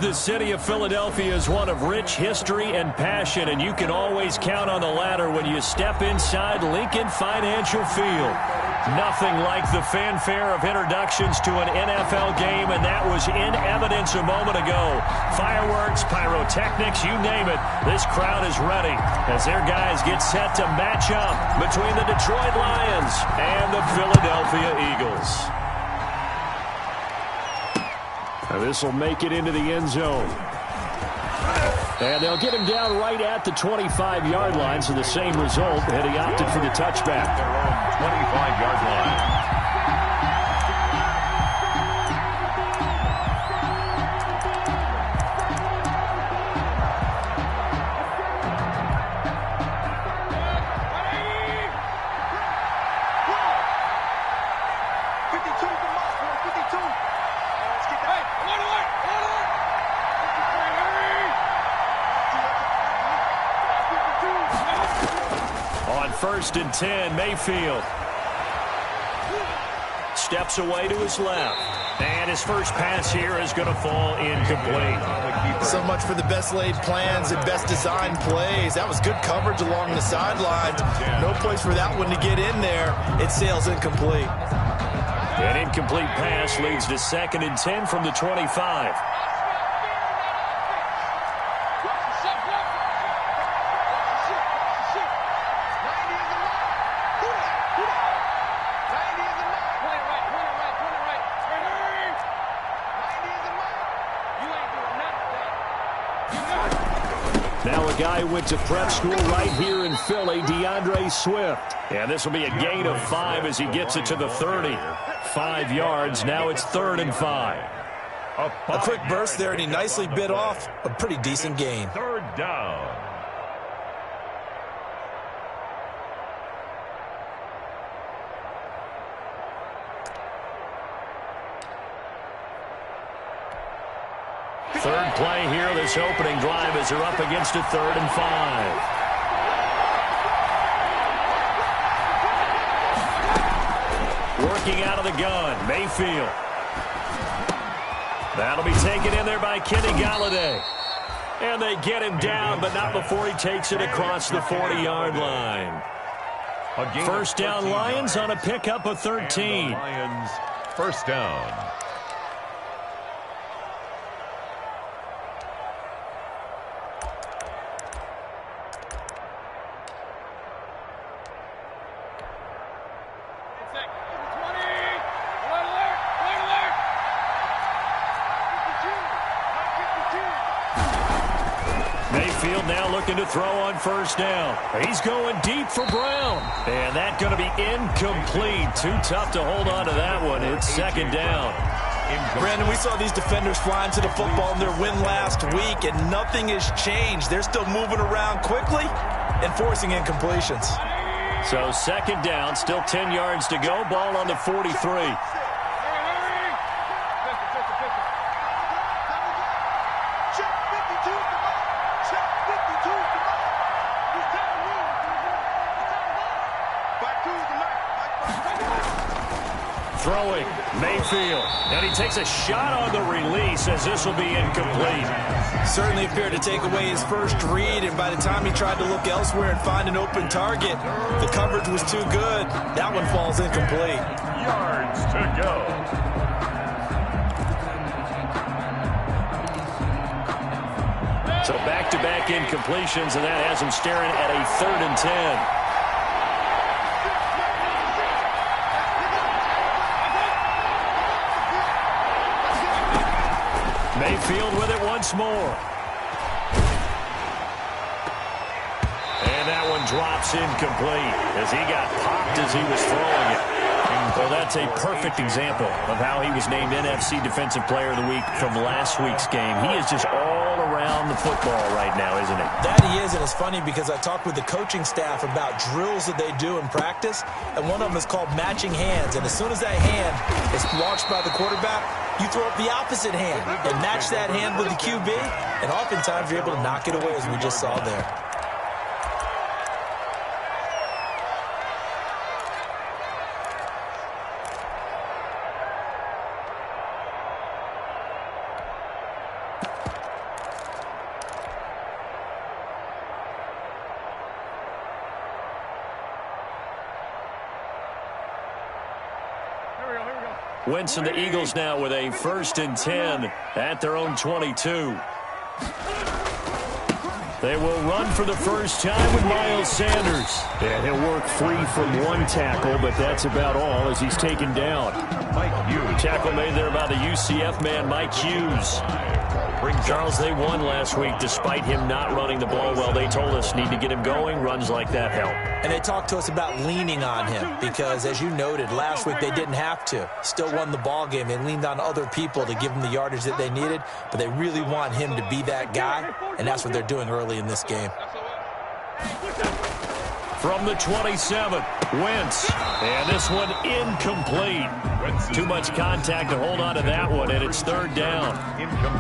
The city of Philadelphia is one of rich history and passion, and you can always count on the latter when you step inside Lincoln Financial Field. Nothing like the fanfare of introductions to an NFL game, and that was in evidence a moment ago. Fireworks, pyrotechnics, you name it. This crowd is ready as their guys get set to match up between the Detroit Lions and the Philadelphia Eagles. This will make it into the end zone. And they'll get him down right at the 25-yard line, so the same result, and he opted for the touchback. Their own 25-yard line. First and 10, Mayfield steps away to his left, and his first pass here is going to fall incomplete. So much for the best laid plans and best designed plays. That was good coverage along the sidelines. No place for that one to get in there. It sails incomplete. An incomplete pass leads to second and 10 from the 25. Now a guy went to prep school right here in Philly, DeAndre Swift. And this will be a gain of 5 as he gets it to the 30. 5 yards. Now it's 3rd and 5. A quick burst there, and he nicely bit off a pretty decent gain. 3rd down. Third play here, this opening drive as they're up against a 3rd and 5. Working out of the gun, Mayfield. That'll be taken in there by Kenny Galladay. And they get him down, but not before he takes it across the 40-yard line. First down, Lions on a pickup of 13. Lions, first down. Mayfield now looking to throw on first down. He's going deep for Brown. And that's going to be incomplete. Too tough to hold on to that one. It's second down. Brandon, we saw these defenders flying to the football in their win last week, and nothing has changed. They're still moving around quickly and forcing incompletions. So second down, still 10 yards to go. Ball on the 43. Throwing, Mayfield, and he takes a shot on the release as this will be incomplete. Certainly appeared to take away his first read, and by the time he tried to look elsewhere and find an open target, the coverage was too good. That one falls incomplete. Yards to go. So back-to-back incompletions, and that has him staring at a 3rd and 10. Mayfield with it once more. And that one drops incomplete as he got popped as he was throwing it. Well, that's a perfect example of how he was named NFC Defensive Player of the Week from last week's game. He is just all around the football right now, isn't he? That he is, and it's funny because I talked with the coaching staff about drills that they do in practice, and one of them is called matching hands. And as soon as that hand is launched by the quarterback, you throw up the opposite hand and match that hand with the QB, and oftentimes you're able to knock it away, as we just saw there. Wentz and the Eagles now with a 1st and 10 at their own 22. They will run for the first time with Miles Sanders. And he'll work free from one tackle, but that's about all as he's taken down. Tackle made there by the UCF man, Mike Hughes. Charles, they won last week despite him not running the ball well. They told us need to get him going. Runs like that help. And they talked to us about leaning on him because, as you noted, last week they didn't have to. Still won the ball game. They leaned on other people to give them the yardage that they needed, but they really want him to be that guy, and that's what they're doing early in this game. From the 27, Wentz. And this one incomplete. Too much contact to hold on to that one, and it's 3rd down.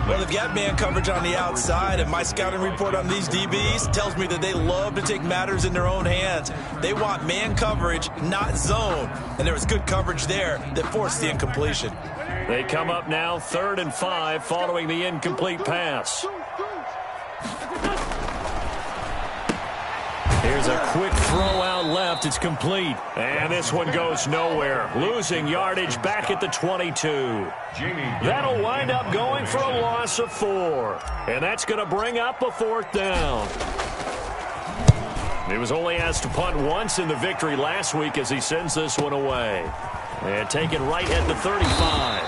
Well, they've got man coverage on the outside, and my scouting report on these DBs tells me that they love to take matters in their own hands. They want man coverage, not zone. And there was good coverage there that forced the incompletion. They come up now 3rd and 5 following the incomplete pass. Here's a quick throw out left. It's complete. And this one goes nowhere. Losing yardage back at the 22. That'll wind up going for a loss of 4. And that's going to bring up a 4th down. He was only asked to punt once in the victory last week as he sends this one away. And taken right at the 35.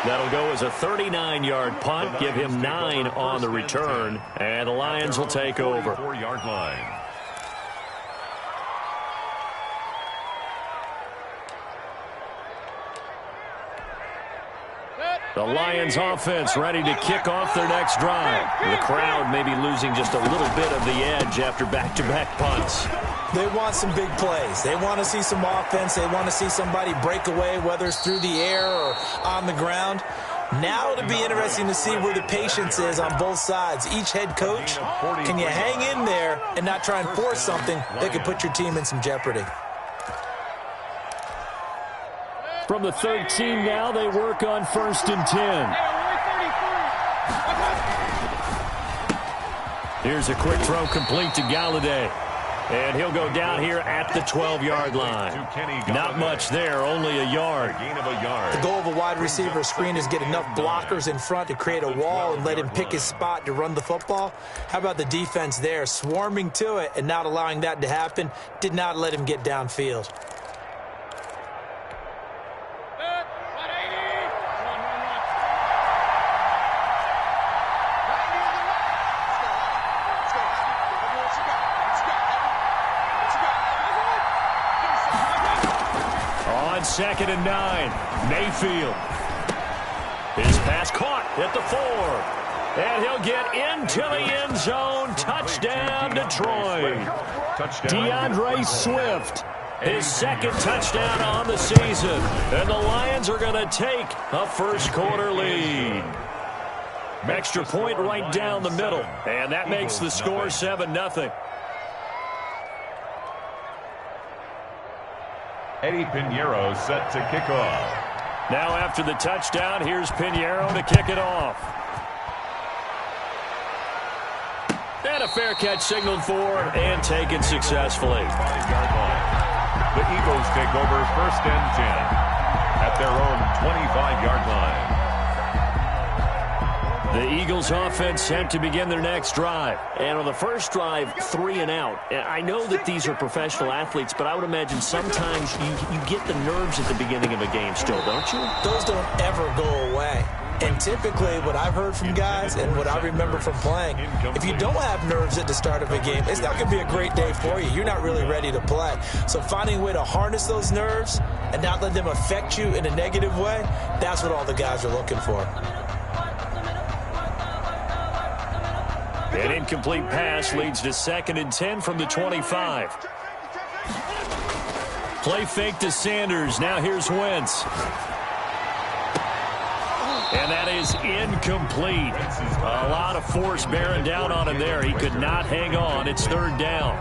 That'll go as a 39-yard punt. Give him 9 on the return. And the Lions will take over. 4-yard line. The Lions offense ready to kick off their next drive. The crowd may be losing just a little bit of the edge after back-to-back punts. They want some big plays. They want to see some offense. They want to see somebody break away, whether it's through the air or on the ground. Now it'll be interesting to see where the patience is on both sides. Each head coach, can you hang in there and not try and force something that could put your team in some jeopardy? From the 13 now, they work on 1st and 10. Here's a quick throw complete to Galladay. And he'll go down here at the 12-yard line. Not much there, only a yard. The goal of a wide receiver screen is get enough blockers in front to create a wall and let him pick his spot to run the football. How about the defense there, swarming to it and not allowing that to happen? Did not let him get downfield. On 2nd and 9, Mayfield. His pass caught at the 4. And he'll get into the end zone. Touchdown, Detroit. DeAndre Swift, his 2nd touchdown on the season. And the Lions are going to take a first-quarter lead. Extra point right down the middle. And that makes the score 7-0. Eddie Pinheiro set to kick off. Now after the touchdown, here's Pinheiro to kick it off. And a fair catch signaled for and taken successfully. 5-yard line. The Eagles take over 1st and 10 at their own 25-yard line. The Eagles offense set to begin their next drive. And on the first drive, 3 and out. I know that these are professional athletes, but I would imagine sometimes you get the nerves at the beginning of a game still, don't you? Those don't ever go away. And typically what I've heard from guys and what I remember from playing, if you don't have nerves at the start of a game, it's not going to be a great day for you. You're not really ready to play. So finding a way to harness those nerves and not let them affect you in a negative way, that's what all the guys are looking for. An incomplete pass leads to 2nd and 10 from the 25. Play fake to Sanders. Now here's Wentz. And that is incomplete. A lot of force bearing down on him there. He could not hang on. It's 3rd down.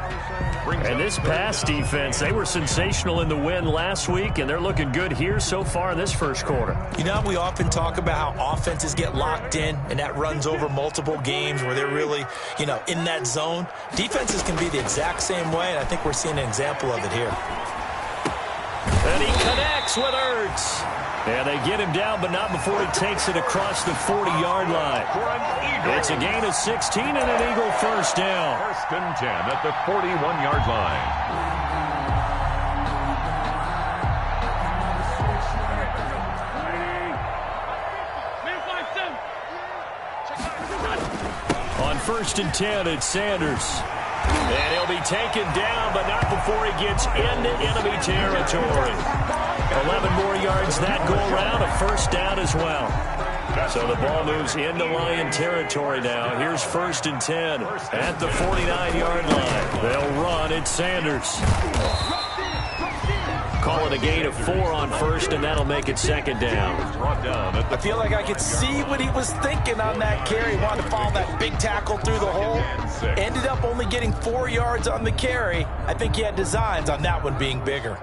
And this pass defense, they were sensational in the win last week, and they're looking good here so far in this first quarter. You know, we often talk about how offenses get locked in, and that runs over multiple games where they're really, in that zone. Defenses can be the exact same way, and I think we're seeing an example of it here. And he connects Looks with Ertz. And they get him down, but not before he takes it across the 40-yard line. It's a gain of 16 and an Eagle first down. First and 10 at the 41-yard line. On first and 10, it's Sanders. And he'll be taken down, but not before he gets into enemy territory. 11 more yards that go around, a first down as well. So the ball moves into Lion territory now. Here's first and 10 at the 49-yard line. They'll run. It's Sanders. Call it a gain of 4 on first, and that'll make it second down. I feel like I could see what he was thinking on that carry. Wanted to follow that big tackle through the hole. Ended up only getting 4 yards on the carry. I think he had designs on that one being bigger.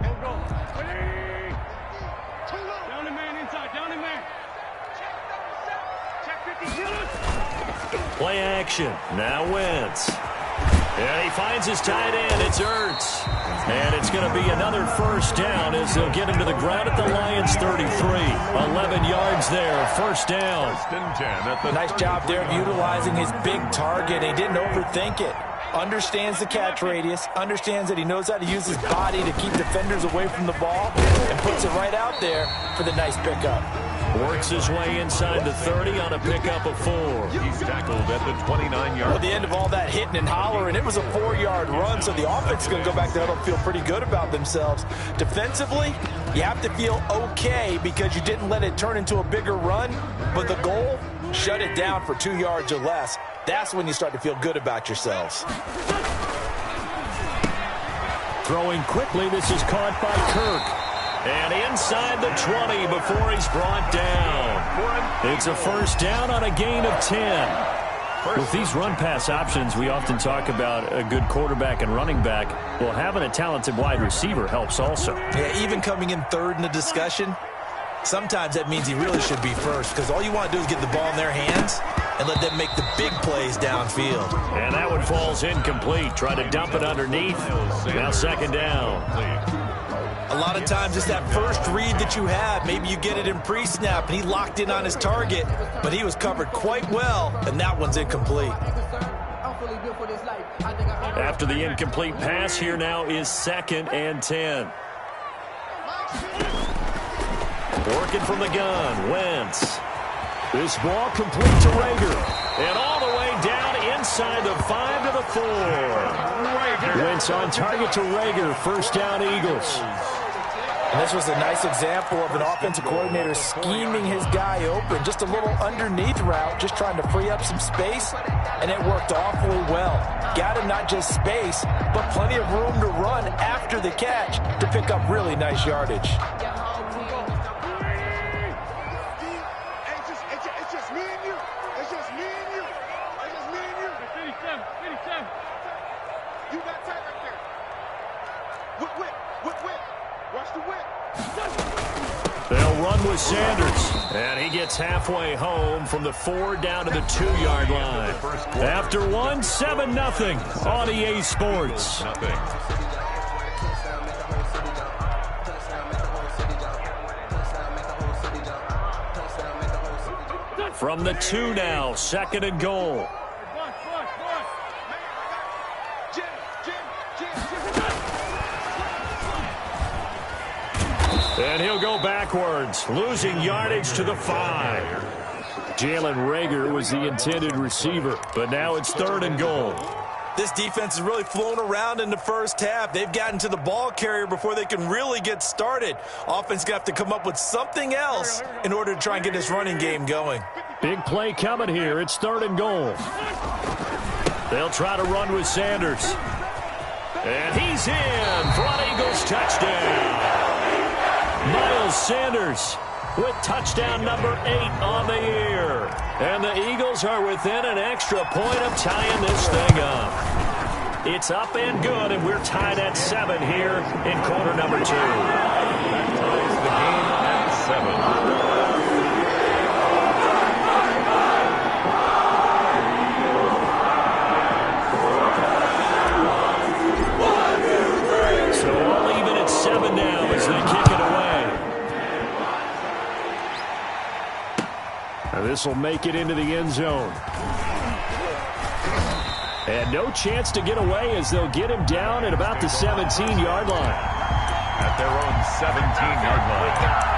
Play action. Now Wentz. And he finds his tight end. It's Ertz. And it's going to be another first down as they'll get him to the ground at the Lions' 33. 11 yards there. First down. First and 10 at the Nice job there of utilizing his big target. He didn't overthink it. Understands the catch radius. Understands that he knows how to use his body to keep defenders away from the ball. And puts it right out there for the nice pickup. Works his way inside the 30 on a pickup of 4. He's tackled at the 29-yard Well, at the end of all that hitting and hollering, it was a 4-yard run, so the offense is going to go back there and feel pretty good about themselves. Defensively, you have to feel okay because you didn't let it turn into a bigger run, but the goal, shut it down for 2 yards or less. That's when you start to feel good about yourselves. Throwing quickly, this is caught by Kirk. And inside the 20 before he's brought down. It's a first down on a gain of 10. With these run-pass options, we often talk about a good quarterback and running back. Well, having a talented wide receiver helps also. Yeah, even coming in third in the discussion, sometimes that means he really should be first because all you want to do is get the ball in their hands and let them make the big plays downfield. And that one falls incomplete. Try to dump it underneath. Now second down. A lot of times it's that first read that you have. Maybe you get it in pre-snap, and he locked in on his target, but he was covered quite well, and that one's incomplete. After the incomplete pass, here now is second and 10. Working from the gun, Wentz. This ball complete to Rager. And all the way down inside the 5 to the 4. Wentz on target to Rager. First down, Eagles. And this was a nice example of an offensive coordinator scheming his guy open. Just a little underneath route, just trying to free up some space, and it worked awfully well. Got him not just space, but plenty of room to run after the catch to pick up really nice yardage. They'll run with Sanders. And he gets halfway home from the 4 down to the 2-yard line. After 1, 7-0 on EA Sports. From the 2 now, second and goal. And he'll go backwards, losing yardage to the 5. Jalen Rager was the intended receiver, but now it's third and goal. This defense has really flown around in the first half. They've gotten to the ball carrier before they can really get started. Offense going to have to come up with something else in order to try and get this running game going. Big play coming here. It's third and goal. They'll try to run with Sanders. And he's in for an Eagles touchdown. Miles Sanders with touchdown number 8 on the year. And the Eagles are within an extra point of tying this thing up. It's up and good, and we're tied at 7 here in quarter number 2. That ties the game at 7. So all even at 7 now as they kick it away. This will make it into the end zone. And no chance to get away as they'll get him down at about the 17-yard line. At their own 17-yard line.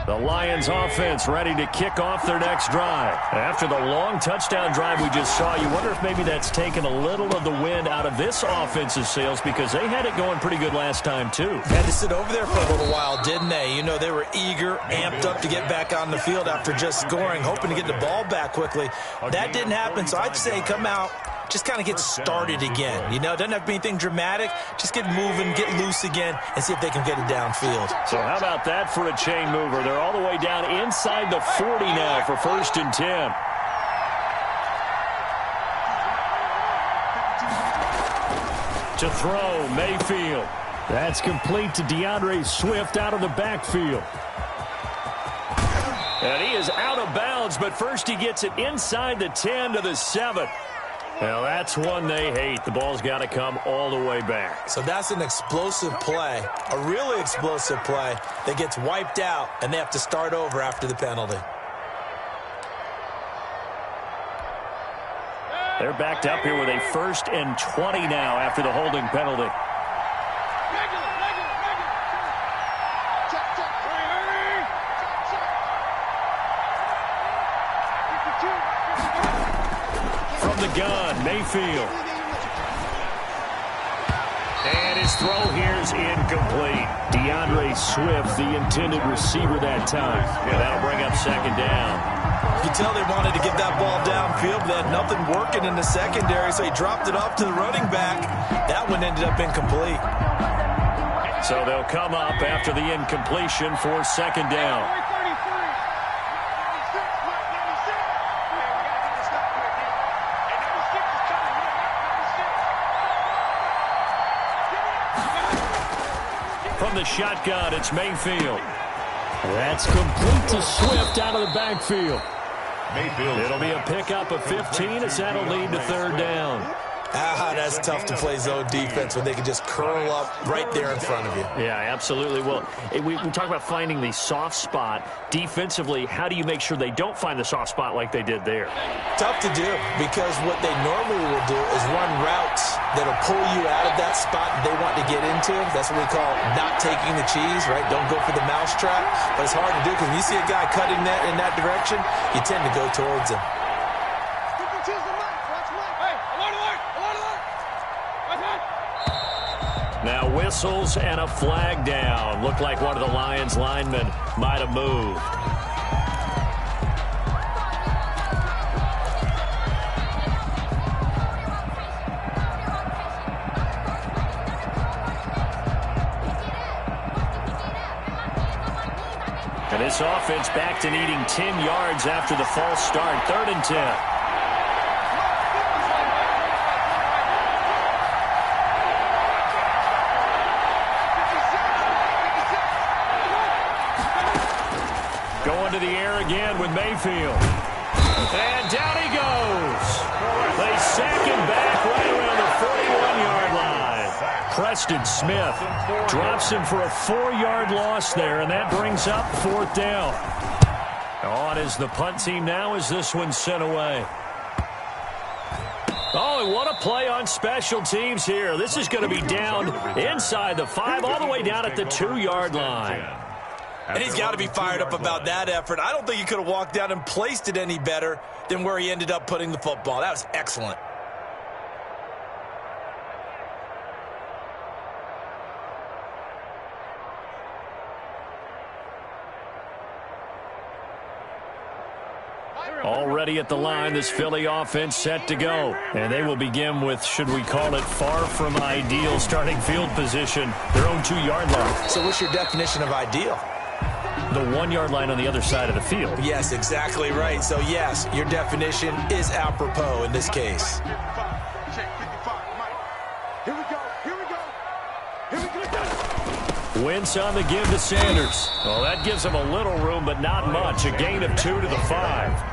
The Lions offense ready to kick off their next drive. After the long touchdown drive we just saw, you wonder if maybe that's taken a little of the wind out of this offense's sails because they had it going pretty good last time too. Had to sit over there for a little while, didn't they? You know, they were eager, amped up to get back on the field after just scoring, hoping to get the ball back quickly. That didn't happen, so I'd say come out, just kind of get started again. You know, it doesn't have to be anything dramatic. Just get moving, get loose again, and see if they can get it downfield. So how about that for a chain mover? They're all the way down inside the 40 now for 1st and 10. To throw, Mayfield. That's complete to DeAndre Swift out of the backfield. And he is out of bounds, but first he gets it inside the 10 to the 7. Well, that's one they hate. The ball's got to come all the way back. So that's an explosive play, a really explosive play that gets wiped out, and they have to start over after the penalty. They're backed up here with a 1st and 20 now after the holding penalty. From the gun, Mayfield. And his throw here is incomplete. DeAndre Swift, the intended receiver that time. Yeah, that'll bring up 2nd down. You can tell they wanted to get that ball downfield, but they had nothing working in the secondary, so he dropped it off to the running back. That one ended up incomplete. So they'll come up after the incompletion for 2nd down. From the shotgun, it's Mayfield. That's complete to Swift out of the backfield. Mayfield. It'll be a pickup of 15 as that'll lead to 3rd down. That's tough to play zone defense when they can just curl up right there in front of you. Yeah, absolutely. Well, we talk about finding the soft spot. Defensively, how do you make sure they don't find the soft spot like they did there? Tough to do because what they normally will do is run routes that'll pull you out of that spot they want to get into. That's what we call not taking the cheese, right? Don't go for the mousetrap. But it's hard to do because when you see a guy cutting that in that direction, you tend to go towards him. Now whistles and a flag down. Looked like one of the Lions linemen might have moved. And this offense back to needing 10 yards after the false start. 3rd and 10. To the air again with Mayfield. And down he goes. They sack him back right around the 41-yard line. Preston Smith drops him for a 4-yard loss there, and that brings up 4th down. On is the punt team now as this one's sent away. Oh, and what a play on special teams here. This is going to be down inside the 5, all the way down at the 2-yard line. And he's got to be fired up about that effort. I don't think he could have walked down and placed it any better than where he ended up putting the football. That was excellent. Already at the line, this Philly offense set to go. And they will begin with, should we call it, far from ideal starting field position, their own 2-yard line. So what's your definition of ideal? The 1-yard line on the other side of the field. Yes, exactly right. So, yes, your definition is apropos in this case. Here we go. Here we go. Here we go. Wentz on the give to Sanders. Well, that gives him a little room, but not much. A gain of 2 to the 5.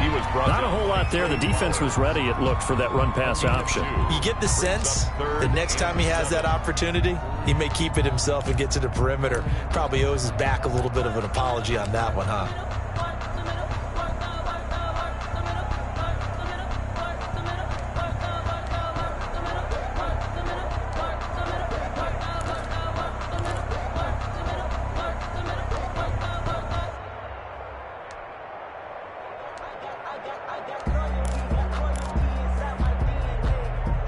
He was not a whole lot there. The defense was ready, it looked, for that run-pass option. You get the sense the next time he has that opportunity, he may keep it himself and get to the perimeter. Probably owes his back a little bit of an apology on that one, huh?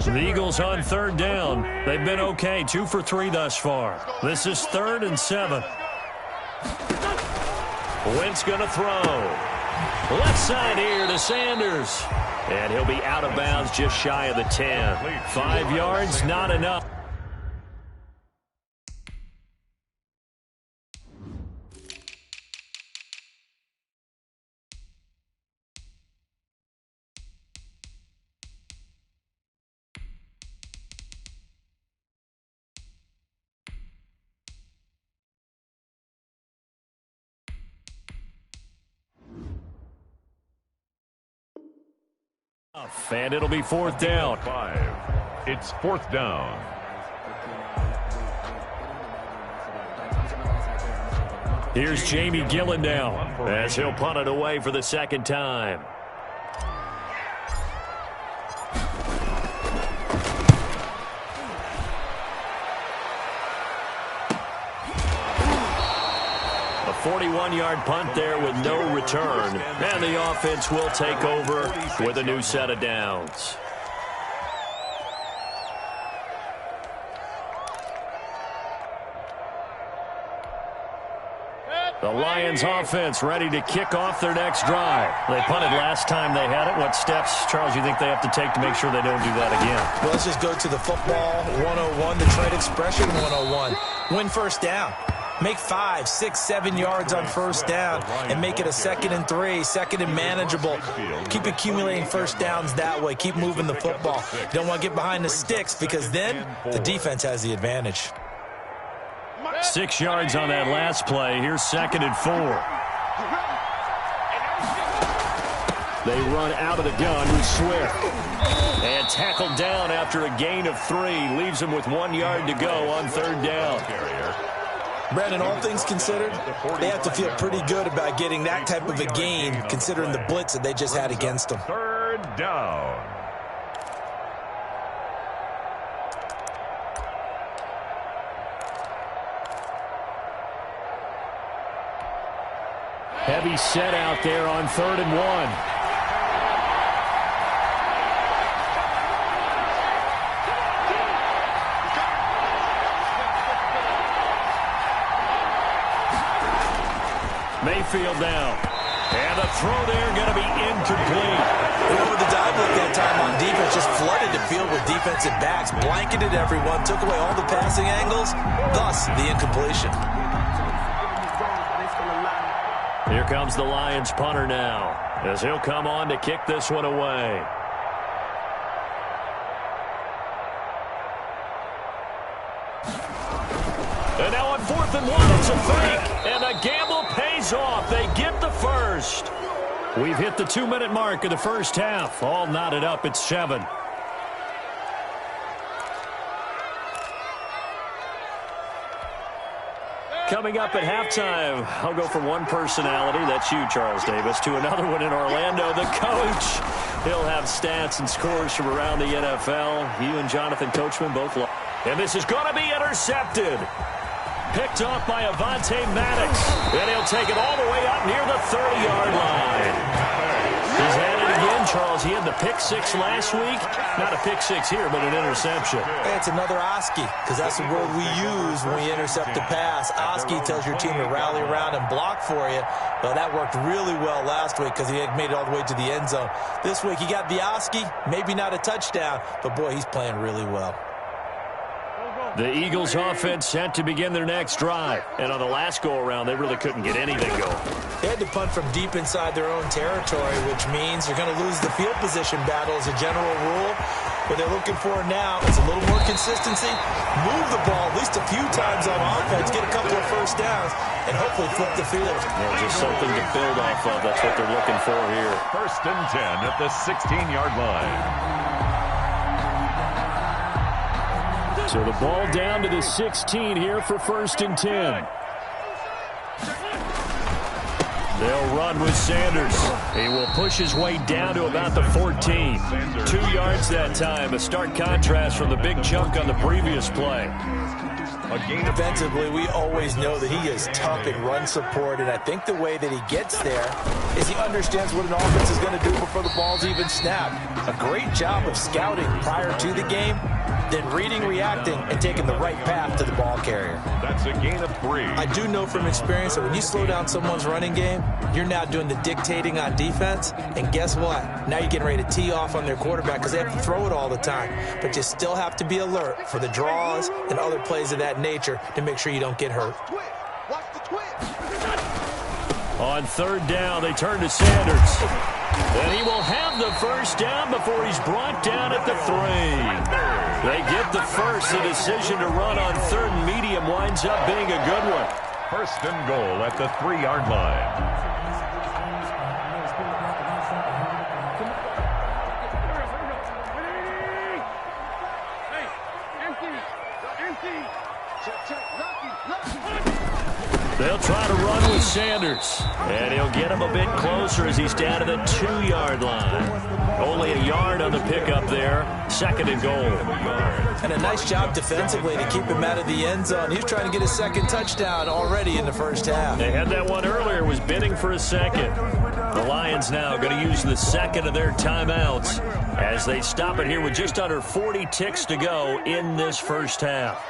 The Eagles on 3rd down. They've been okay, 2 for 3 thus far. This is 3rd and 7. Wentz going to throw. Left side here to Sanders. And he'll be out of bounds just shy of the 10. 5 yards, not enough. And it'll be 4th down. 5. It's 4th down. Here's Jamie Gillen now as he'll punt it away for the 2nd time. A 41-yard punt there with no return. And the offense will take over with a new set of downs. The Lions offense ready to kick off their next drive. They punted last time they had it. What steps, Charles, you think they have to take to make sure they don't do that again? Well, let's just go to the football 101, the trade expression 101. Win first down. Make 5, 6, 7 yards on first down and make it a 2nd and 3, 2nd and manageable. Keep accumulating first downs that way. Keep moving the football. You don't want to get behind the sticks because then the defense has the advantage. 6 yards on that last play. Here's 2nd and 4. They run out of the gun with Swift. And tackled down after a gain of 3. Leaves them with 1 yard to go on 3rd down. Brandon, all things considered, they have to feel pretty good about getting that type of a gain considering the blitz that they just had against them. 3rd down. Heavy set out there on 3rd and 1. Mayfield down. And the throw there going to be incomplete. Over the dive look that time on defense, just flooded the field with defensive backs, blanketed everyone, took away all the passing angles, thus the incompletion. Here comes the Lions punter now, as he'll come on to kick this one away. And now on 4th and 1, it's a fake. And the gamble pays off. They get the first. We've hit the 2-minute mark of the first half. All knotted up at 7. Coming up at halftime, I'll go from one personality, that's you, Charles Davis, to another one in Orlando, the coach. He'll have stats and scores from around the NFL. You and Jonathan Coachman both love. And this is going to be intercepted. Picked off by Avonte Maddox. And he'll take it all the way up near the 30-yard line. He's had it again, Charles. He had the pick 6 last week. Not a pick 6 here, but an interception. Hey, it's another Oski, because that's the word we use when we intercept a pass. Oski tells your team to rally around and block for you. Well, that worked really well last week because he had made it all the way to the end zone. This week, he got the Oski, maybe not a touchdown, but, boy, he's playing really well. The Eagles offense set to begin their next drive. And on the last go-around, they really couldn't get anything going. They had to punt from deep inside their own territory, which means you're going to lose the field position battle as a general rule. What they're looking for now is a little more consistency, move the ball at least a few times on offense, get a couple of first downs, and hopefully flip the field. Yeah, just something to build off of. That's what they're looking for here. 1st and 10 at the 16-yard line. So the ball down to the 16 here for 1st and 10. They'll run with Sanders. He will push his way down to about the 14. 2 yards that time. A stark contrast from the big chunk on the previous play. Defensively, we always know that he is tough in run support, and I think the way that he gets there is he understands what an offense is going to do before the ball's even snapped. A great job of scouting prior to the game, then reading, reacting, and taking the right path to the ball carrier. That's a gain of 3. I do know from experience that when you slow down someone's running game, you're now doing the dictating on defense, and guess what? Now you're getting ready to tee off on their quarterback because they have to throw it all the time. But you still have to be alert for the draws and other plays of that nature to make sure you don't get hurt. On 3rd down, they turn to Sanders. And he will have the first down before he's brought down at the 3. They get the first. The decision to run on 3rd and medium winds up being a good one. 1st and goal at the 3-yard line. They'll try to run with Sanders. And he'll get him a bit closer as he's down to the 2-yard line. Only a yard on the pickup there. 2nd and goal. And a nice job defensively to keep him out of the end zone. He was trying to get his 2nd touchdown already in the first half. They had that one earlier, was bidding for a 2nd. The Lions now going to use the 2nd of their timeouts as they stop it here with just under 40 ticks to go in this first half.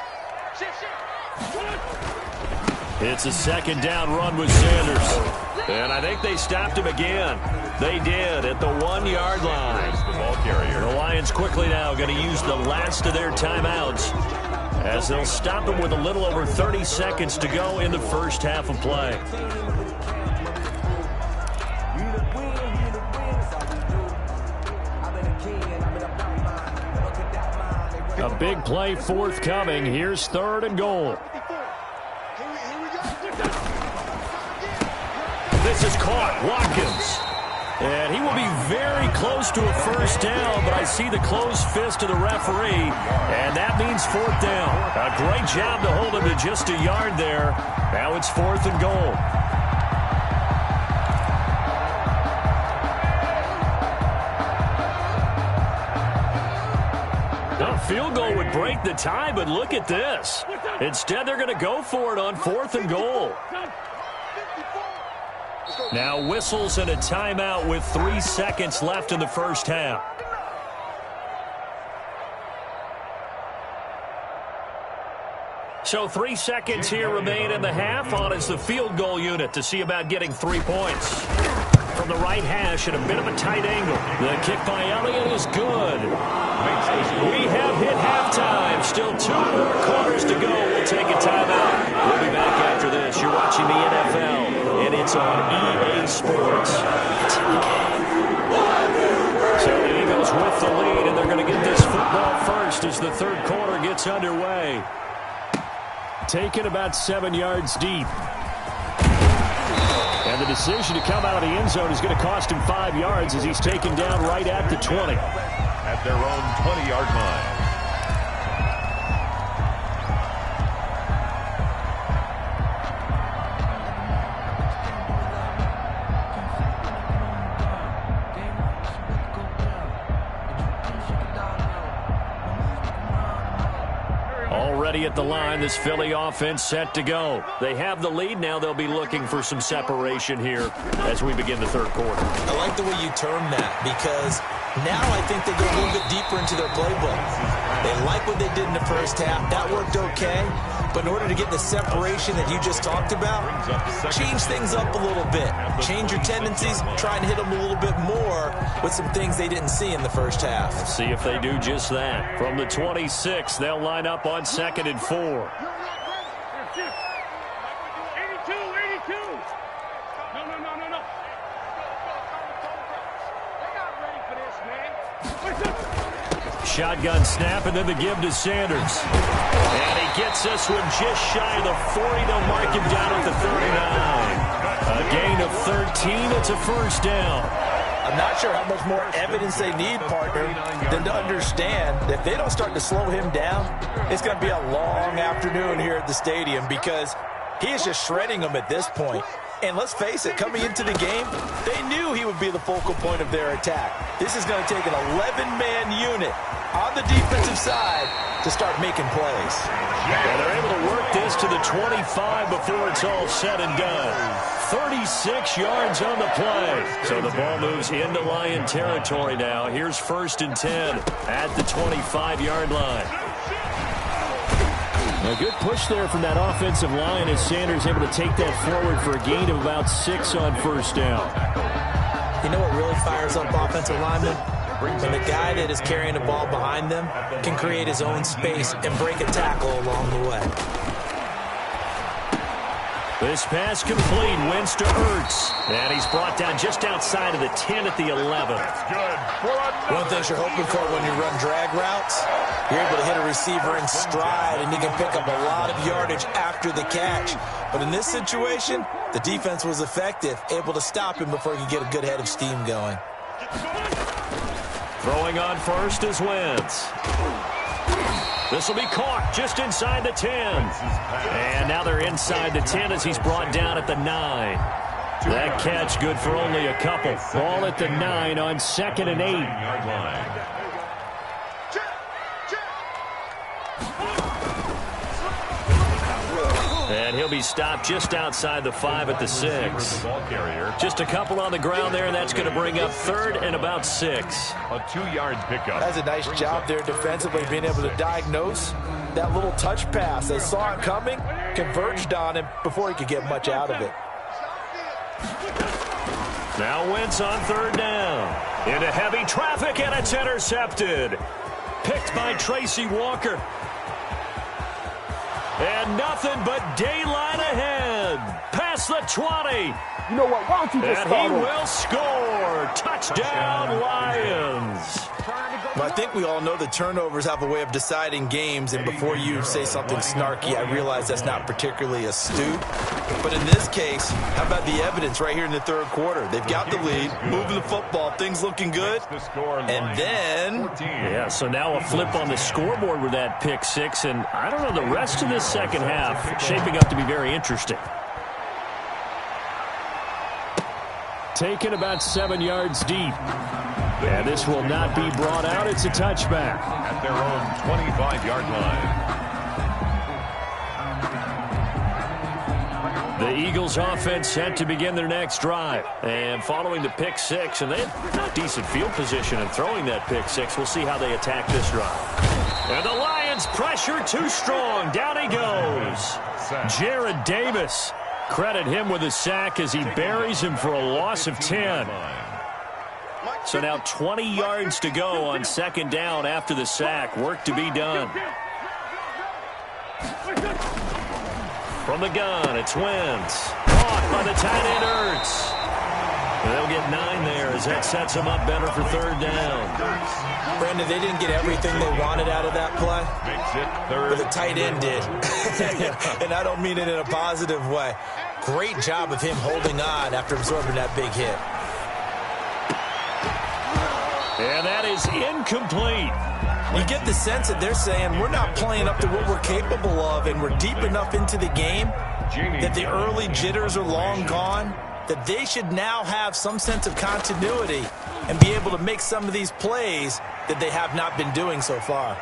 It's a 2nd down run with Sanders. And I think they stopped him again. They did at the 1-yard line. The ball carrier. The Lions quickly now going to use the last of their timeouts as they'll stop him with a little over 30 seconds to go in the first half of play. A big play forthcoming. Here's 3rd and goal. This is caught. Watkins. And he will be very close to a first down, but I see the closed fist of the referee, and that means 4th down. A great job to hold him to just a yard there. Now it's 4th and goal. A field goal would break the tie, but look at this. Instead, they're going to go for it on 4th and goal. Now whistles and a timeout with 3 seconds left in the first half. So 3 seconds here remain in the half. On is the field goal unit to see about getting 3 points. From the right hash at a bit of a tight angle. The kick by Elliott is good. We have hit halftime. Still 2 more quarters to go. We'll take a timeout. We'll be back after this. You're watching the NFL, and it's on EA Sports. It's in the game. So the Eagles with the lead, and they're going to get this football first as the 3rd quarter gets underway. Taken about 7 yards deep. And the decision to come out of the end zone is going to cost him 5 yards as he's taken down right at the 20. At their own 20-yard line. Already at the line, this Philly offense set to go. They have the lead. Now they'll be looking for some separation here as we begin the 3rd quarter. I like the way you term that because now I think they go a little bit deeper into their playbook. They like what they did in the first half. That worked okay. But in order to get the separation that you just talked about, change things up a little bit. Change your tendencies. Try and hit them a little bit more with some things they didn't see in the first half. We'll see if they do just that. From the 26, they'll line up on 2nd and 4. 82. No. shotgun snap, and then the give to Sanders. And he gets this one just shy of the 40. They'll mark him down at the 39. A gain of 13. It's a first down. I'm not sure how much more evidence they need, partner, than to understand that if they don't start to slow him down, it's going to be a long afternoon here at the stadium because he is just shredding them at this point. And let's face it, coming into the game, they knew he would be the focal point of their attack. This is going to take an 11-man unit on the defensive side to start making plays. And they're able to work this to the 25 before it's all said and done. 36 yards on the play. So the ball moves into Lion territory now. Here's 1st and 10 at the 25-yard line. A good push there from that offensive line as Sanders able to take that forward for a gain of about 6 on first down. You know what really fires up offensive linemen? When the guy that is carrying the ball behind them can create his own space and break a tackle along the way. This pass complete, wins to Ertz. And he's brought down just outside of the 10 at the 11. One of the things you're hoping for when you run drag routes, you're able to hit a receiver in stride, and you can pick up a lot of yardage after the catch. But in this situation, the defense was effective, able to stop him before he could get a good head of steam going. Throwing on first is Wentz. This will be caught just inside the 10. And now they're inside the 10 as he's brought down at the 9. That catch good for only a couple. Ball at the 9 on 2nd and 8. And he'll be stopped just outside the 5 at the 6. Just a couple on the ground there, and that's going to bring up 3rd and about 6. A 2-yard pickup. That's a nice job there defensively, being able to diagnose that little touch pass. They saw it coming, converged on him before he could get much out of it. Now Wentz on 3rd down. Into heavy traffic, and it's intercepted. Picked by Tracy Walker. And nothing but daylight ahead. Past the 20. You know what? Why don't you just and he will score. Touchdown, Lions. Well, I think we all know that turnovers have a way of deciding games, and before you say something snarky, I realize that's not particularly astute. But in this case, how about the evidence right here in the 3rd quarter? They've got the lead, moving the football, things looking good, and then... Yeah, so now a flip on the scoreboard with that pick 6, and I don't know, the rest of this second half shaping up to be very interesting. Taken about 7 yards deep. And this will not be brought out. It's a touchback. At their own 25-yard line. The Eagles offense set to begin their next drive. And following the pick 6, and they have decent field position in throwing that pick 6. We'll see how they attack this drive. And the Lions pressure too strong. Down he goes. Jared Davis. Credit him with a sack as he buries him for a loss of 10. So now 20 yards to go on 2nd down after the sack. Work to be done. From the gun, it's Wentz. Caught by the tight end, Ertz. They'll get 9 there as that sets them up better for 3rd down. Brandon, they didn't get everything they wanted out of that play, but the tight end did. And I don't mean it in a positive way. Great job of him holding on after absorbing that big hit. And that is incomplete. You get the sense that they're saying we're not playing up to what we're capable of, and we're deep enough into the game that the early jitters are long gone, that they should now have some sense of continuity and be able to make some of these plays that they have not been doing so far.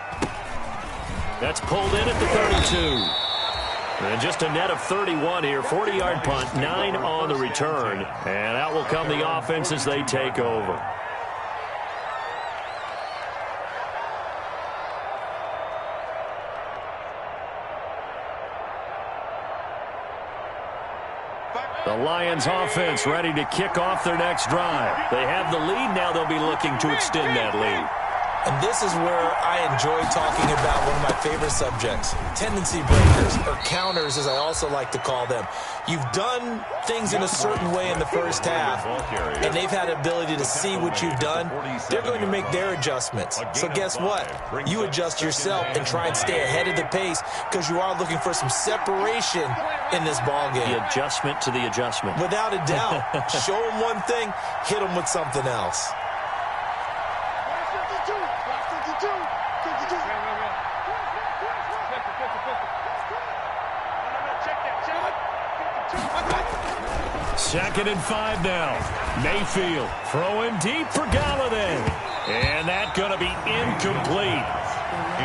That's pulled in at the 32. And just a net of 31 here. 40-yard punt, 9 on the return. And out will come the offense as they take over. The Lions offense ready to kick off their next drive. They have the lead now. They'll be looking to extend that lead. And this is where I enjoy talking about one of my favorite subjects, tendency breakers, or counters as I also like to call them. You've done things in a certain way in the first half, and they've had the ability to see what you've done. They're going to make their adjustments. So guess what? You adjust yourself and try and stay ahead of the pace because you are looking for some separation in this ball game. The adjustment to the adjustment. Without a doubt. Show them one thing, hit them with something else. Second and 5 now. Mayfield throwing deep for Galladay. And that's going to be incomplete.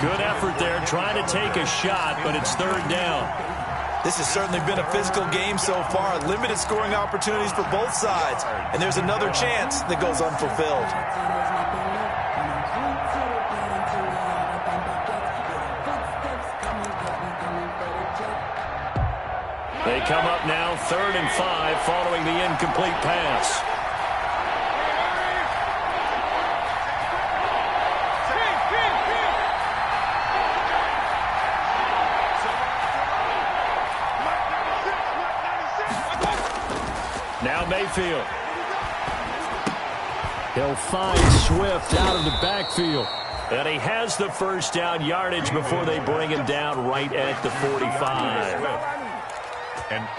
Good effort there trying to take a shot, but it's third down. This has certainly been a physical game so far. Limited scoring opportunities for both sides. And there's another chance that goes unfulfilled. They come up now, third and 5, following the incomplete pass. Now Mayfield. He'll find Swift out of the backfield. And he has the first down yardage before they bring him down right at the 45.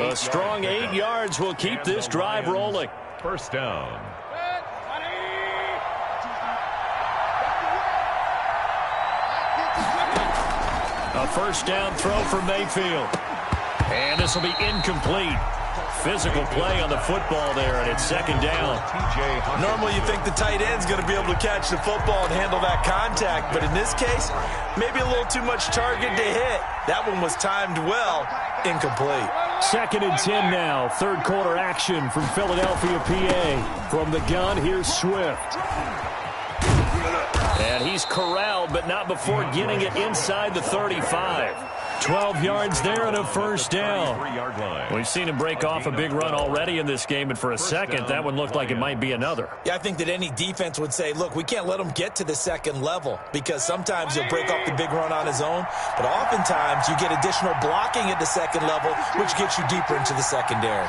A strong 8 yards will keep this drive rolling. First down. A first down throw for Mayfield. And this will be incomplete. Physical play on the football there, and it's second down. Normally you think the tight end's going to be able to catch the football and handle that contact, but in this case, maybe a little too much target to hit. That one was timed well, incomplete. Second and 10 now. Third quarter action from Philadelphia, PA. From the gun, here's Swift. And he's corralled, but not before getting it inside the 35. 12 yards there and a first down. We've seen him break off a big run already in this game, and for a second, that one looked like it might be another. Yeah, I think that any defense would say, look, we can't let him get to the second level because sometimes he'll break off the big run on his own, but oftentimes you get additional blocking at the second level, which gets you deeper into the secondary.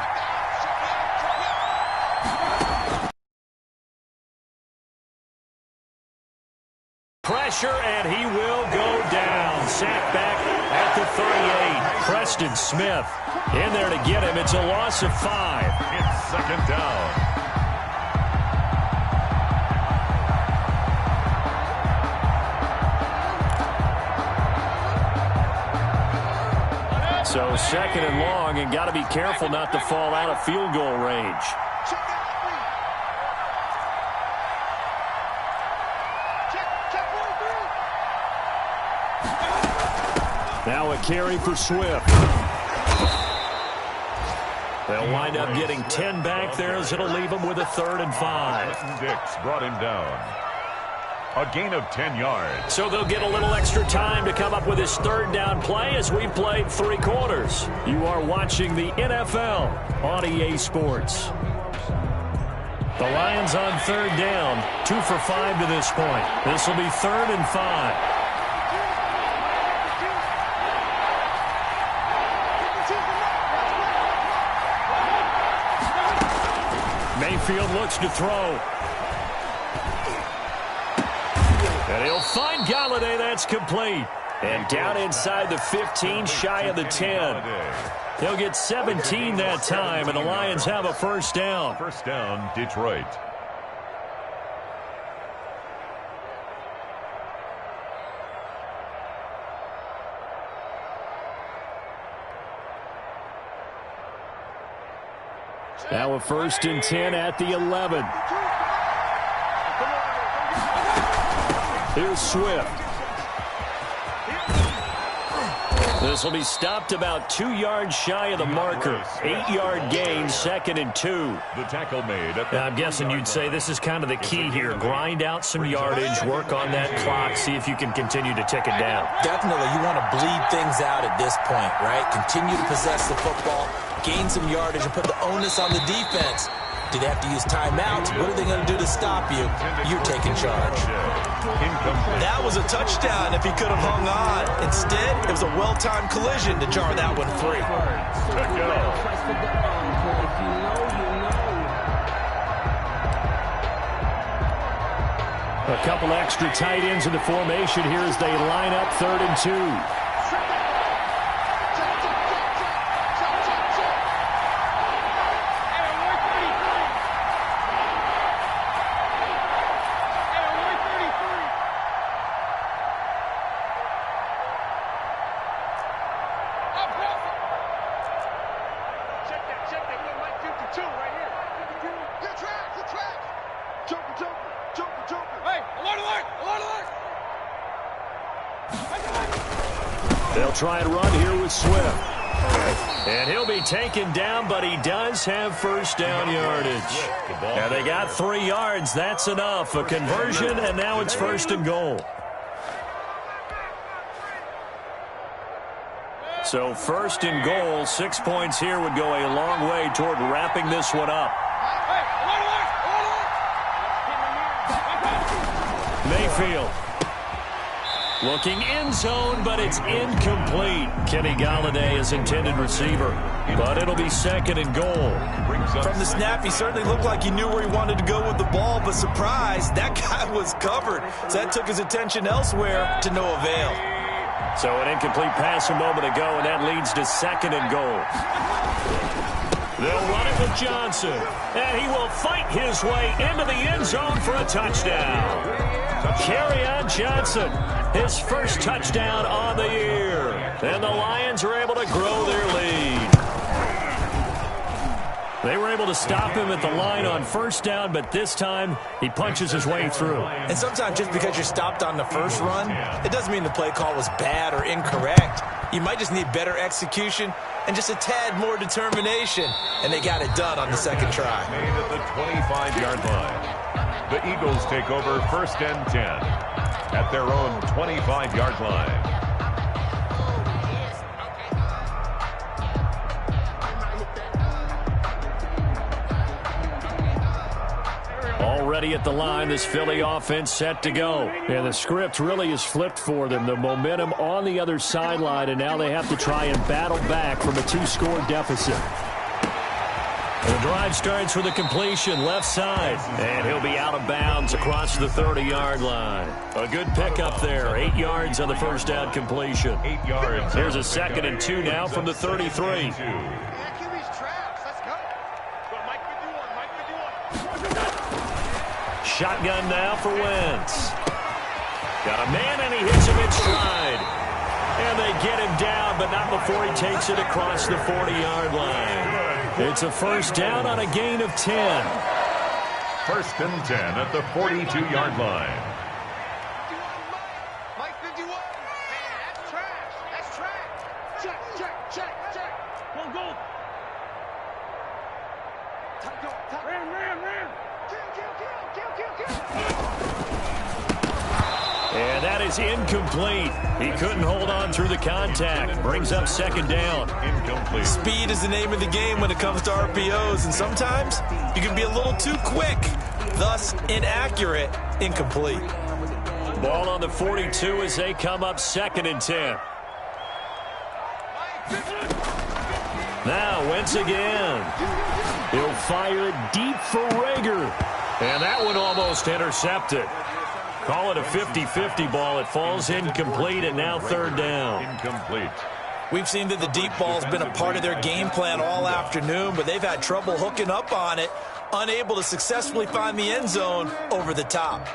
Pressure, and he will go down. Sacked back at the 38. Preston Smith in there to get him. It's a loss of 5. It's second down. So second and long, and got to be careful not to fall out of field goal range. Now a carry for Swift. They'll wind up getting 10 back there as it'll leave them with a third and 5. Dix brought him down. A gain of 10 yards. So they'll get a little extra time to come up with his third down play as we've played 3 quarters. You are watching the NFL on EA Sports. The Lions on third down, 2 for 5 to this point. This will be third and 5. Mayfield looks to throw. And he'll find Galladay. That's complete. And down inside the 15, shy of the 10. They'll get 17 that time, and the Lions have a first down. First down, Detroit. Now a first and 10 at the 11. Here's Swift. This will be stopped about 2 yards shy of the marker. 8-yard gain, second and 2. The tackle made. Now, I'm guessing you'd say this is kind of the key here. Grind out some yardage, work on that clock, see if you can continue to tick it down. Definitely, you want to bleed things out at this point, right? Continue to possess the football, gain some yardage, and put the onus on the defense. Do they have to use timeouts? What are they going to do to stop you? You're taking charge. Incomplete. That was a touchdown if he could have hung on. Instead, it was a well-timed collision to jar that one free. To go. A couple extra tight ends in the formation here as they line up 3rd and 2. They'll try and run here with Swift. And he'll be taken down, but he does have first down yardage. And they got 3 yards. That's enough. A conversion, and now it's 1st and goal. So 1st and goal, 6 points here would go a long way toward wrapping this one up. Mayfield. Looking end zone, but it's incomplete. Kenny Galladay is intended receiver, but it'll be 2nd and goal. From the snap, he certainly looked like he knew where he wanted to go with the ball, but surprise, that guy was covered. So that took his attention elsewhere to no avail. So an incomplete pass a moment ago, and that leads to 2nd and goal. They'll run it with Johnson, and he will fight his way into the end zone for a touchdown. Kerryon Johnson, his first touchdown on the year. And the Lions are able to grow their lead. They were able to stop him at the line on 1st down, but this time he punches his way through. And sometimes just because you're stopped on the first run, it doesn't mean the play call was bad or incorrect. You might just need better execution and just a tad more determination. And they got it done on the 2nd try. Made at the 25-yard line. The Eagles take over 1st and 10 at their own 25-yard line. Already at the line, this Philly offense set to go. And the script really is flipped for them. The momentum on the other sideline, and now they have to try and battle back from a 2-score deficit. The drive starts with a completion left side, and he'll be out of bounds across the 30-yard line. A good pickup there, 8 yards on the first down completion. 8 yards. Here's a 2nd and 2 now from the 33. Shotgun now for Wentz. Got a man, and he hits him in stride. And they get him down, but not before he takes it across the 40-yard line. It's a 1st down on a gain of 10. 1st and 10 at the 42-yard line. Mike 51. Man, that's trash. That's trash. Check. Go. Ram. Kill. And that is incomplete. He couldn't hold on through the contact. Brings up 2nd down. Incomplete. Speed is the name of the game when it comes to RPOs, and sometimes you can be a little too quick, thus inaccurate, incomplete. Ball on the 42 as they come up 2nd and 10. Now Wentz again. He'll fire it deep for Rager. And that one almost intercepted. Call it a 50-50 ball. It falls incomplete, and now 3rd down. Incomplete. We've seen that the deep ball's been a part of their game plan all afternoon, but they've had trouble hooking up on it, unable to successfully find the end zone over the top.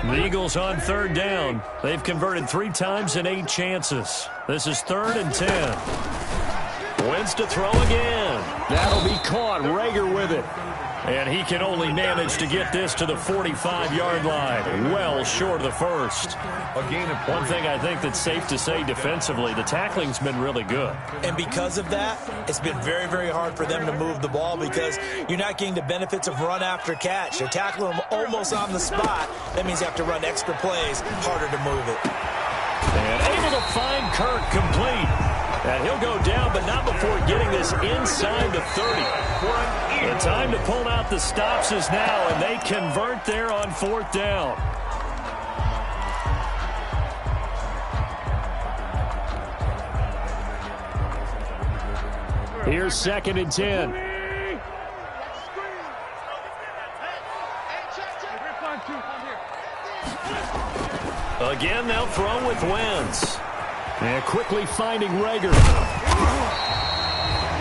The Eagles on 3rd down. They've converted 3 times in 8 chances. This is 3rd and 10. Wentz to throw again. That'll be caught. Rager with it. And he can only manage to get this to the 45-yard line. Well short of the first. A gain of one thing I think that's safe to say defensively, the tackling's been really good. And because of that, it's been very, very hard for them to move the ball because you're not getting the benefits of run after catch. They're tackling them almost on the spot. That means you have to run extra plays, harder to move it. And able to find Kirk complete. And he'll go down, but not before getting this inside the 30. The time to pull out the stops is now, and they convert there on 4th down. Here's 2nd and 10. Again, they'll throw with Wentz. And quickly finding Rager.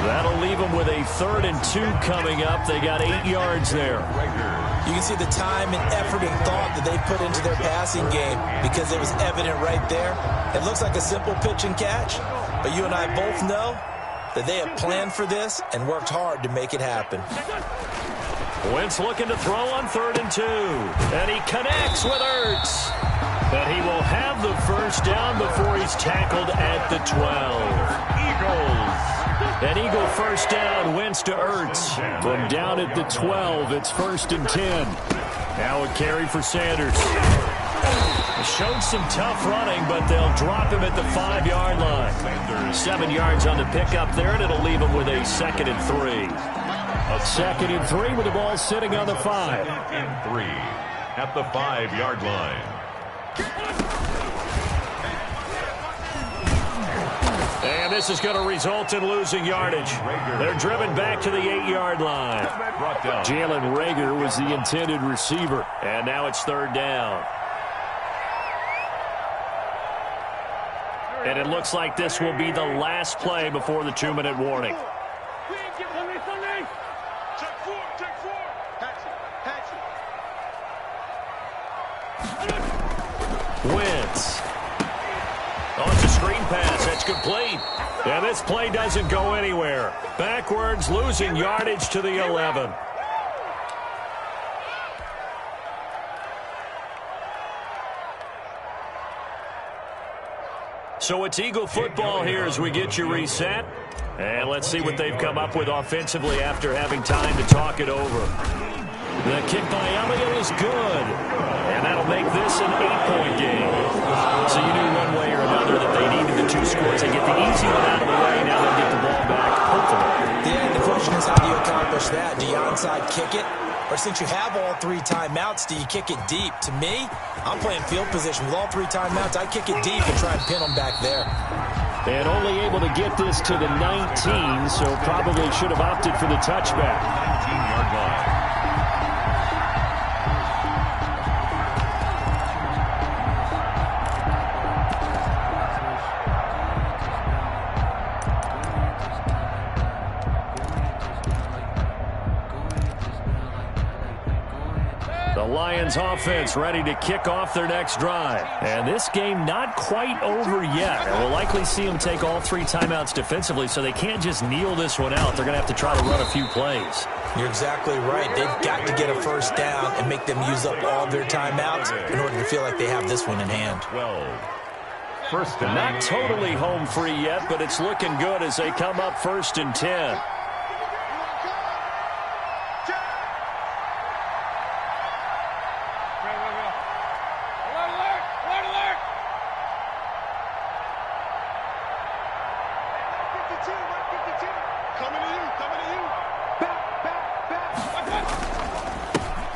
That'll leave them with a 3rd and 2 coming up. They got 8 yards there. You can see the time and effort and thought that they put into their passing game because it was evident right there. It looks like a simple pitch and catch, but you and I both know that they have planned for this and worked hard to make it happen. Wentz looking to throw on 3rd and 2. And he connects with Ertz. And he will have the 1st down before he's tackled at the 12. Eagles. An Eagle 1st down, Wentz to Ertz. From down at the 12, it's 1st and 10. Now a carry for Sanders. Showed some tough running, but they'll drop him at the 5-yard line. 7 yards on the pickup there, and it'll leave him with a 2nd and 3. A 2nd and 3 with the ball sitting on the 5. 2nd and 3 at the 5-yard line. And this is going to result in losing yardage. They're driven back to the 8-yard line. Jalen Rager was the intended receiver, and now it's 3rd down. And it looks like this will be the last play before the 2-minute warning. Wentz. Oh, it's a screen pass. That's complete. And this play doesn't go anywhere. Backwards, losing yardage to the 11. So it's Eagle football here as we get you reset. And let's see what they've come up with offensively after having time to talk it over. The kick by Elliott is good. And that'll make this an 8-point game. So you knew one way or another that they needed the 2 scores. They get the easy one out of the way. Now they'll get the ball back, hopefully. Yeah, the question is, how do you accomplish that? Do you onside kick it? Or since you have all 3 timeouts, do you kick it deep? To me, I'm playing field position. With all 3 timeouts, I kick it deep and try and pin them back there. And only able to get this to the 19, so probably should have opted for the touchback. 19-yard line. Lions offense ready to kick off their next drive. And this game not quite over yet. And we'll likely see them take all 3 timeouts defensively, so they can't just kneel this one out. They're going to have to try to run a few plays. You're exactly right. They've got to get a 1st down and make them use up all their timeouts in order to feel like they have this one in hand. 12. 1st down. Not totally home free yet, but it's looking good as they come up 1st and 10.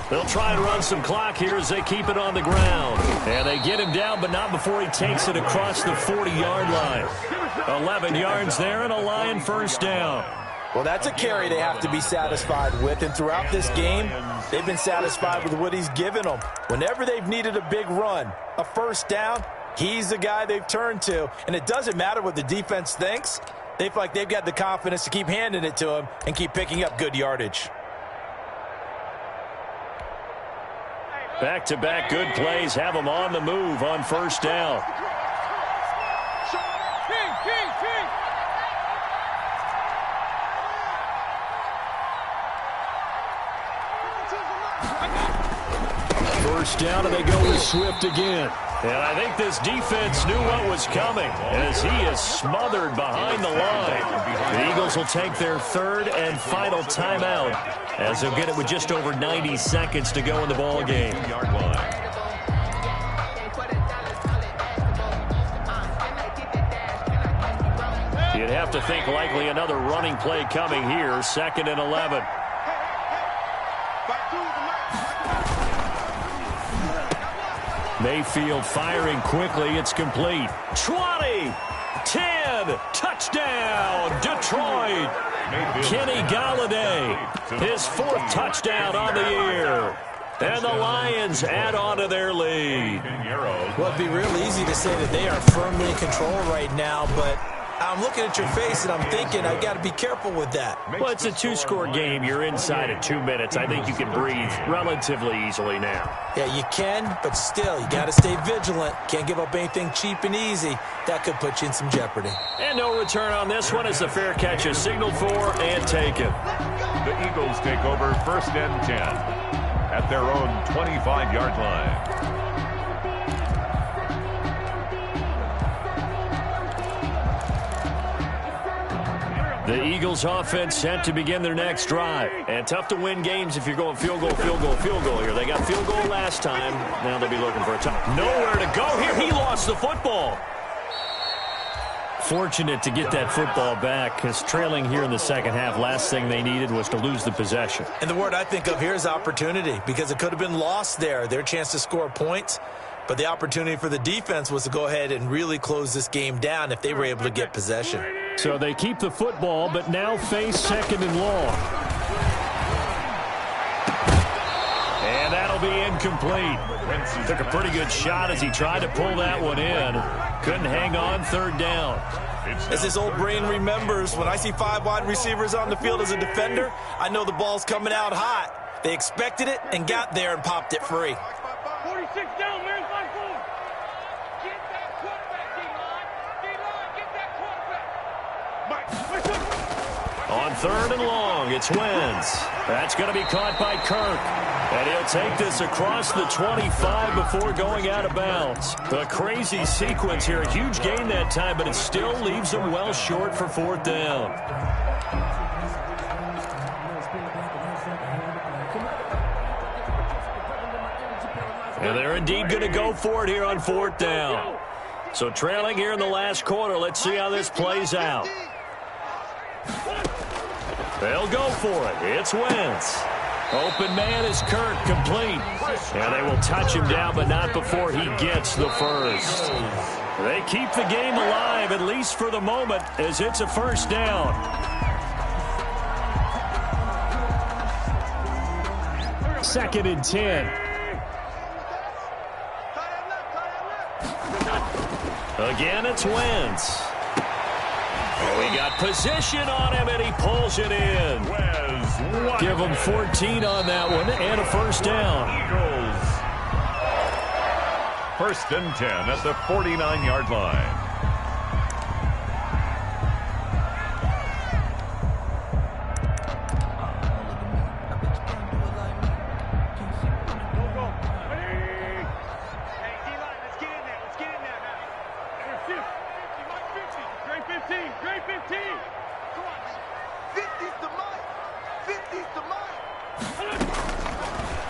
They'll try and run some clock here as they keep it on the ground. And they get him down, but not before he takes it across the 40-yard line. 11 yards there and a Lion 1st down. Well, that's a carry they have to be satisfied with. And throughout this game, they've been satisfied with what he's given them. Whenever they've needed a big run, a 1st down, he's the guy they've turned to. And it doesn't matter what the defense thinks. They feel like they've got the confidence to keep handing it to him and keep picking up good yardage. Back-to-back good plays have them on the move on 1st down. First down, and they go with Swift again. And I think this defense knew what was coming as he is smothered behind the line. The Eagles will take their 3rd and final timeout as they'll get it with just over 90 seconds to go in the ball game. You'd have to think likely another running play coming here, 2nd and 11. Mayfield firing quickly. It's complete. 20, 10, touchdown, Detroit. Kenny Galladay, his 4th touchdown on the year. And the Lions add on to their lead. Well, it'd be real easy to say that they are firmly in control right now, but I'm looking at your face and I'm thinking I got to be careful with that. Well, it's a 2-score game. You're inside of 2 minutes. I think you can breathe relatively easily now. Yeah, you can, but still, you got to stay vigilant. Can't give up anything cheap and easy. That could put you in some jeopardy. And no return on this one as the fair catch is signaled for and taken. The Eagles take over 1st and 10 at their own 25-yard line. The Eagles offense set to begin their next drive. And tough to win games if you're going field goal, field goal, field goal here. They got field goal last time. Now they'll be looking for a touchdown. Nowhere to go here. He lost the football. Fortunate to get that football back because trailing here in the second half, last thing they needed was to lose the possession. And the word I think of here is opportunity because it could have been lost there. Their chance to score points. But the opportunity for the defense was to go ahead and really close this game down if they were able to get possession. So they keep the football, but now face 2nd and long. And that'll be incomplete. Took a pretty good shot as he tried to pull that one in. Couldn't hang on, 3rd down. As his old brain remembers, when I see 5 wide receivers on the field as a defender, I know the ball's coming out hot. They expected it and got there and popped it free. 46 down, man. 5-4. Get that quarterback, D-line. D-line, get that quarterback. On 3rd and long, it's Wentz. That's going to be caught by Kirk. And he'll take this across the 25 before going out of bounds. A crazy sequence here. A huge gain that time, but it still leaves them well short for 4th down. And they're indeed going to go for it here on 4th down. So trailing here in the last quarter. Let's see how this plays out. They'll go for it. It's Wentz. Open man is Kirk, complete. And they will touch him down, but not before he gets the first. They keep the game alive, at least for the moment, as it's a 1st down. Second and 10. Again, it's Wentz. Oh, he got position on him, and he pulls it in. Give him 14 on that one, and a 1st down. Eagles. 1st and 10 at the 49-yard line.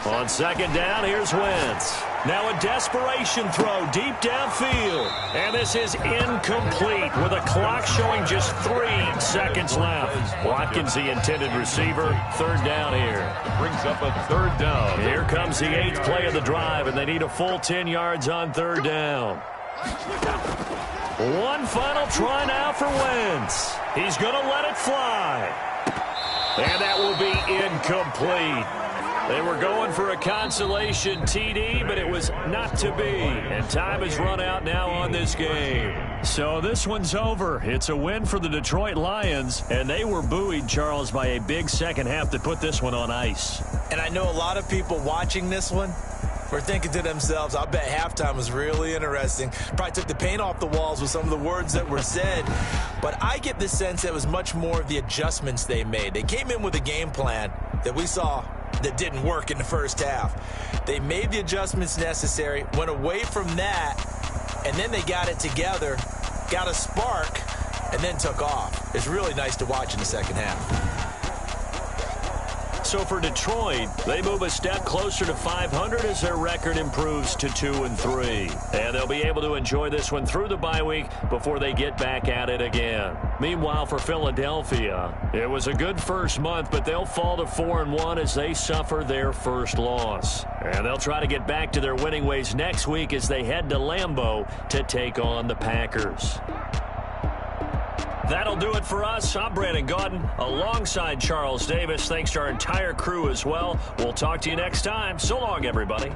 On 2nd down, here's Wentz. Now a desperation throw deep downfield. And this is incomplete with a clock showing just 3 seconds left. Watkins, the intended receiver. 3rd down here. Brings up a 3rd down. Here comes the 8th play of the drive, and they need a full 10 yards on 3rd down. One final try now for Wentz. He's going to let it fly. And that will be incomplete. They were going for a consolation TD, but it was not to be. And time has run out now on this game. So this one's over. It's a win for the Detroit Lions, and they were buoyed, Charles, by a big second half that put this one on ice. And I know a lot of people watching this one were thinking to themselves, I bet halftime was really interesting. Probably took the paint off the walls with some of the words that were said. But I get the sense it was much more of the adjustments they made. They came in with a game plan that we saw that didn't work in the first half. They made the adjustments necessary, went away from that, and then they got it together, got a spark, and then took off. It's really nice to watch in the second half. So for Detroit, they move a step closer to 500 as their record improves to 2-3. And they'll be able to enjoy this one through the bye week before they get back at it again. Meanwhile, for Philadelphia, it was a good first month, but they'll fall to 4-1 as they suffer their first loss. And they'll try to get back to their winning ways next week as they head to Lambeau to take on the Packers. That'll do it for us. I'm Brandon Gaudin alongside Charles Davis. Thanks to our entire crew as well. We'll talk to you next time. So long, everybody.